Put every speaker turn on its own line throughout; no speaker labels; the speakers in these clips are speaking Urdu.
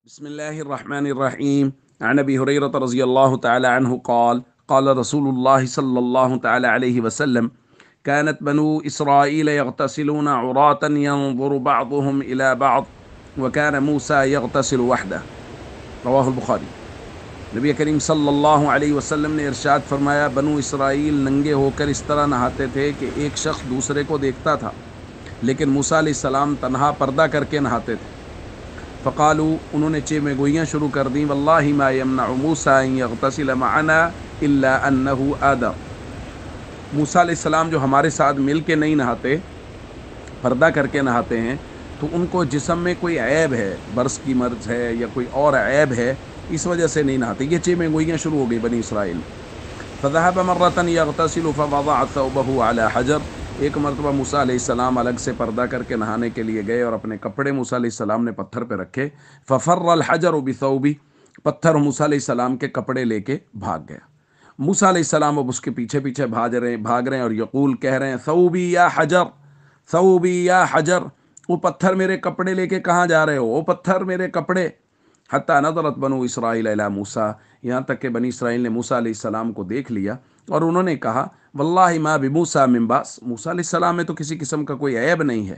بسم الله الرحمن الرحيم. عن أبي هريرة رضي الله تعالى عنه قال قال رسول الله صلى الله تعالى عليه وسلم: كانت بنو إسرائيل يغتسلون عراة ينظر بعضهم إلى بعض وكان موسى يغتسل وحده. رواہ البخاری. نبی کریم صلی اللہ علیہ وسلم نے ارشاد فرمایا، بنو اسرائیل ننگے ہو کر اس طرح نہاتے تھے کہ ایک شخص دوسرے کو دیکھتا تھا، لیکن موسیٰ علیہ السلام تنہا پردہ کر کے نہاتے تھے. فقالوا، انہوں نے چہ میں گوئیاں شروع کر دیں، واللہ ما یمنع موسیٰ ان یغتسل معنا الا انہ آدم. موسیٰ علیہ السلام جو ہمارے ساتھ مل کے نہیں نہاتے، پردہ کر کے نہاتے ہیں، تو ان کو جسم میں کوئی عیب ہے، برس کی مرض ہے یا کوئی اور عیب ہے، اس وجہ سے نہیں نہاتے. یہ چہ میں گوئیاں شروع ہو گئی بنی اسرائیل. فذهب مرة يغتسل فوضع ثوبه على حجر. ایک مرتبہ موسیٰ علیہ السلام الگ سے پردہ کر کے نہانے کے لیے گئے اور اپنے کپڑے موسیٰ علیہ السلام نے پتھر پہ رکھے. ففر الحجر بثوبه. پتھر موسیٰ علیہ السلام کے کپڑے لے کے بھاگ گیا. موسیٰ علیہ السلام اب اس کے پیچھے پیچھے بھاگ رہے ہیں اور یقول کہہ رہے ہیں، ثوبی یا حجر، ثوبی یا حجر. وہ پتھر میرے کپڑے لے کے کہاں جا رہے ہو؟ وہ پتھر میرے کپڑے. حتی نظرت بنو اسرائیل الی موسیٰ. یہاں تک کہ بنی اسرائیل نے موسیٰ علیہ السلام کو دیکھ لیا اور انہوں نے کہا، واللہ ما بموسیٰ من باس. موسیٰ علیہ السلام میں تو کسی قسم کا کوئی عیب نہیں ہے.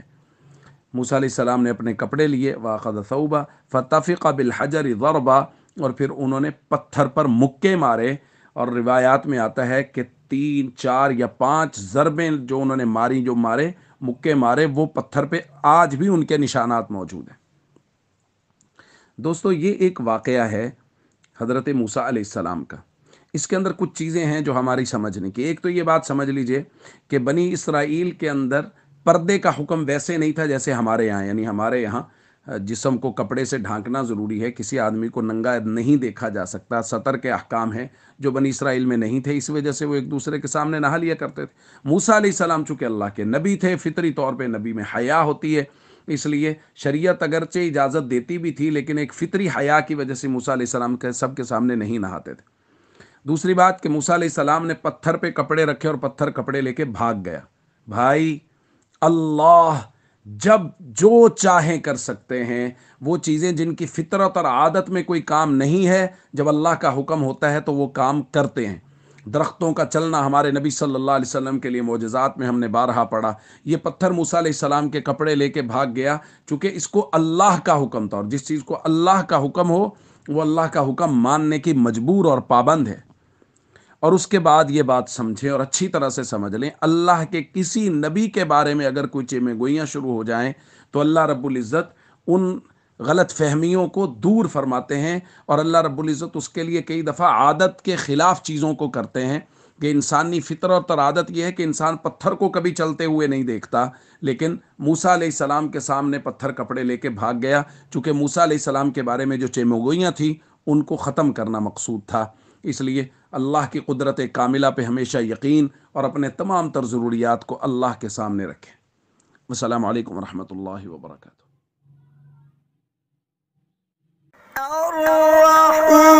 موسیٰ علیہ السلام نے اپنے کپڑے لیے، واخذ ثوبہ فتفق بالحجر ضربا. اور پھر انہوں نے پتھر پر مکے مارے، اور روایات میں آتا ہے کہ 3 4 یا 5 ضربیں جو انہوں نے ماری، جو مکے مارے، وہ پتھر پہ آج بھی ان کے نشانات موجود ہیں. دوستو، یہ ایک واقعہ ہے حضرت موسیٰ علیہ السلام کا. اس کے اندر کچھ چیزیں ہیں جو ہماری سمجھنے کی. ایک تو یہ بات سمجھ لیجئے کہ بنی اسرائیل کے اندر پردے کا حکم ویسے نہیں تھا جیسے ہمارے یہاں. یعنی ہمارے یہاں جسم کو کپڑے سے ڈھانکنا ضروری ہے، کسی آدمی کو ننگا نہیں دیکھا جا سکتا. سطر کے احکام ہیں جو بنی اسرائیل میں نہیں تھے، اس وجہ سے وہ ایک دوسرے کے سامنے نہا لیا کرتے تھے. موسیٰ علیہ السلام چونکہ اللہ کے نبی تھے، فطری طور پہ نبی میں حیا ہوتی ہے، اس لیے شریعت اگرچہ اجازت دیتی بھی تھی، لیکن ایک فطری حیا کی وجہ سے موسیٰ علیہ السلام کے سب کے سامنے نہیں نہاتے تھے. دوسری بات کہ موسیٰ علیہ السلام نے پتھر پہ کپڑے رکھے اور پتھر کپڑے لے کے بھاگ گیا. بھائی، اللہ جب جو چاہیں کر سکتے ہیں. وہ چیزیں جن کی فطرت اور عادت میں کوئی کام نہیں ہے، جب اللہ کا حکم ہوتا ہے تو وہ کام کرتے ہیں. درختوں کا چلنا ہمارے نبی صلی اللہ علیہ وسلم کے لیے معجزات میں ہم نے بارہا پڑھا. یہ پتھر موسیٰ علیہ السلام کے کپڑے لے کے بھاگ گیا، چونکہ اس کو اللہ کا حکم تھا، اور جس چیز کو اللہ کا حکم ہو وہ اللہ کا حکم ماننے کی مجبور اور پابند ہے. اور اس کے بعد یہ بات سمجھیں اور اچھی طرح سے سمجھ لیں، اللہ کے کسی نبی کے بارے میں اگر کوئی چہ میں گوئیاں شروع ہو جائیں تو اللہ رب العزت ان غلط فہمیوں کو دور فرماتے ہیں، اور اللہ رب العزت اس کے لیے کئی دفعہ عادت کے خلاف چیزوں کو کرتے ہیں. کہ انسانی فطرت اور عادت یہ ہے کہ انسان پتھر کو کبھی چلتے ہوئے نہیں دیکھتا، لیکن موسیٰ علیہ السلام کے سامنے پتھر کپڑے لے کے بھاگ گیا، چونکہ موسیٰ علیہ السلام کے بارے میں جو چہ میں گوئیاں تھیں ان کو ختم کرنا مقصود تھا. اس لیے اللہ کی قدرت کاملہ پہ ہمیشہ یقین اور اپنے تمام تر ضروریات کو اللہ کے سامنے رکھیں. السلام علیکم ورحمۃ اللہ وبرکاتہ.
الرحمن